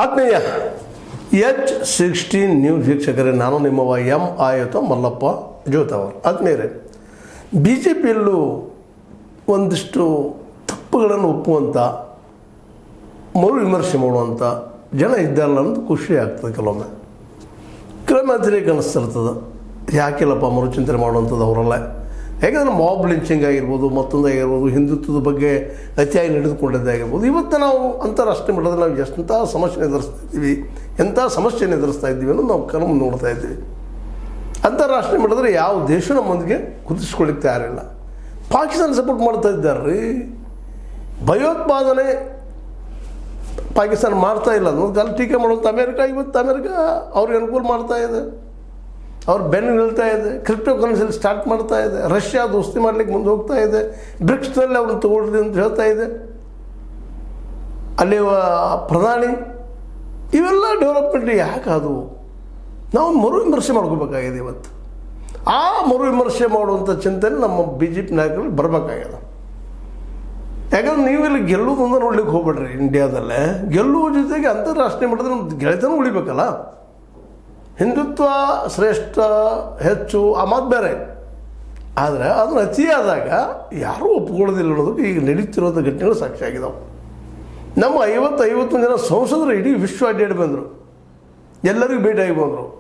ಆತ್ಮೀಯ H16 news ವೀಕ್ಷಕರೇ, ನಾನು ನಿಮ್ಮವ ಎಂ ಆಯುತ ಮಲ್ಲಪ್ಪ ಜೋತವರು. ಆತ್ಮೀಯರೇ, ಬಿ ಜೆ ಪಿಯಲ್ಲೂ ಒಂದಿಷ್ಟು ತಪ್ಪುಗಳನ್ನು ಒಪ್ಪುವಂಥ, ಮರು ವಿಮರ್ಶೆ ಮಾಡುವಂಥ ಜನ ಇದ್ದಾರಲ್ಲ ಅನ್ನೋದು ಖುಷಿ ಆಗ್ತದೆ. ಕೆಲವೊಮ್ಮೆ ಅತಿರೇಕ ಅನ್ನಿಸ್ತಿರ್ತದೆ. ಯಾಕಿಲ್ಲಪ್ಪ ಮರುಚಿಂತನೆ ಮಾಡುವಂಥದ್ದು ಅವರಲ್ಲ. ಯಾಕಂದರೆ ಮಾಬ್ ಲಿಂಚಿಂಗ್ ಆಗಿರ್ಬೋದು, ಮತ್ತೊಂದಾಗಿರ್ಬೋದು, ಹಿಂದುತ್ವದ ಬಗ್ಗೆ ಅತಿಯಾಗಿ ನಡೆದುಕೊಂಡಿದ್ದಾಗಿರ್ಬೋದು. ಇವತ್ತು ನಾವು ಅಂತಾರಾಷ್ಟ್ರೀಯ ಮಟ್ಟದಲ್ಲಿ ನಾವು ಎಂಥ ಸಮಸ್ಯೆಯನ್ನು ಎದುರಿಸ್ತಾ ಇದ್ದೀವಿ ಅನ್ನೋದು ನಾವು ಕಣ್ಣು ನೋಡ್ತಾ ಇದ್ದೀವಿ. ಅಂತಾರಾಷ್ಟ್ರೀಯ ಮಟ್ಟದಲ್ಲಿ ಯಾವ ದೇಶ ನಮ್ಮೊಂದಿಗೆ ಕುದಿಸ್ಕೊಳ್ಳಿಕ್ಕೆ ತಯಾರಿಲ್ಲ. ಪಾಕಿಸ್ತಾನ ಸಪೋರ್ಟ್ ಮಾಡ್ತಾ ಇದ್ದಾರೆ ರೀ. ಭಯೋತ್ಪಾದನೆ ಪಾಕಿಸ್ತಾನ ಮಾಡ್ತಾ ಇಲ್ಲ ಅನ್ನೋದು ಅಲ್ಲಿ ಟೀಕೆ ಮಾಡುವಂಥ ಇವತ್ತು ಅಮೇರಿಕ ಅವ್ರಿಗೆ ಅನುಕೂಲ ಮಾಡ್ತಾ ಇದೆ, ಅವ್ರು ಬೆನ್ನು ನಿಲ್ತಾ ಇದೆ, ಕ್ರಿಪ್ಟೋ ಕರೆನ್ಸಿಯಲ್ಲಿ ಸ್ಟಾರ್ಟ್ ಮಾಡ್ತಾ ಇದೆ, ರಷ್ಯಾ ದೋಸ್ತಿ ಮಾಡಲಿಕ್ಕೆ ಮುಂದೆ ಹೋಗ್ತಾ ಇದೆ, ಬ್ರಿಕ್ಸ್ನಲ್ಲಿ ಅವ್ರನ್ನ ತಗೊಳ್ರಿ ಅಂತ ಹೇಳ್ತಾ ಇದೆ. ಅಲ್ಲಿ ಪ್ರಧಾನಿ ಇವೆಲ್ಲ ಡೆವಲಪ್ಮೆಂಟ್ ಯಾಕಾದವು? ನಾವು ಮರು ವಿಮರ್ಶೆ ಮಾಡ್ಕೋಬೇಕಾಗಿದೆ. ಇವತ್ತು ಆ ಮರು ವಿಮರ್ಶೆ ಮಾಡುವಂಥ ಚಿಂತನೆ ನಮ್ಮ ಬಿ ಜೆ ಪಿ ನಾಯಕರಲ್ಲಿ ಬರಬೇಕಾಗ್ಯದ. ಯಾಕಂದ್ರೆ ನೀವಿಲ್ಲಿ ಗೆಲ್ಲುವುದೊಂದು ನೋಡ್ಲಿಕ್ಕೆ ಹೋಗ್ಬೇಡ್ರಿ. ಇಂಡಿಯಾದಲ್ಲೇ ಗೆಲ್ಲುವ ಜೊತೆಗೆ ಅಂತಾರಾಷ್ಟ್ರೀಯ ಮಟ್ಟದಲ್ಲಿ ನಮ್ಮ ಗೆಳೆತನ ಉಳಿಬೇಕಲ್ಲ. ಹಿಂದುತ್ವ ಶ್ರೇಷ್ಠ ಹೆಚ್ಚು ಆ ಮಾತು ಬೇರೆ, ಆದರೆ ಅದನ್ನು ಅತಿಯಾದಾಗ ಯಾರೂ ಒಪ್ಕೊಳ್ಳೋದಿಲ್ಲ ಅನ್ನೋದಕ್ಕೆ ಈಗ ನಡೀತಿರೋದು ಘಟನೆಗಳು ಸಾಕ್ಷಿಯಾಗಿದ್ದಾವೆ. ನಮ್ಮ 51 ಜನ ಸಂಸದರು ಇಡೀ ವಿಶ್ವ ಅಡ್ಡಾಡಿ ಬಂದರು, ಎಲ್ಲರಿಗೂ ಭೇಟಿಯಾಗಿ ಬಂದರು.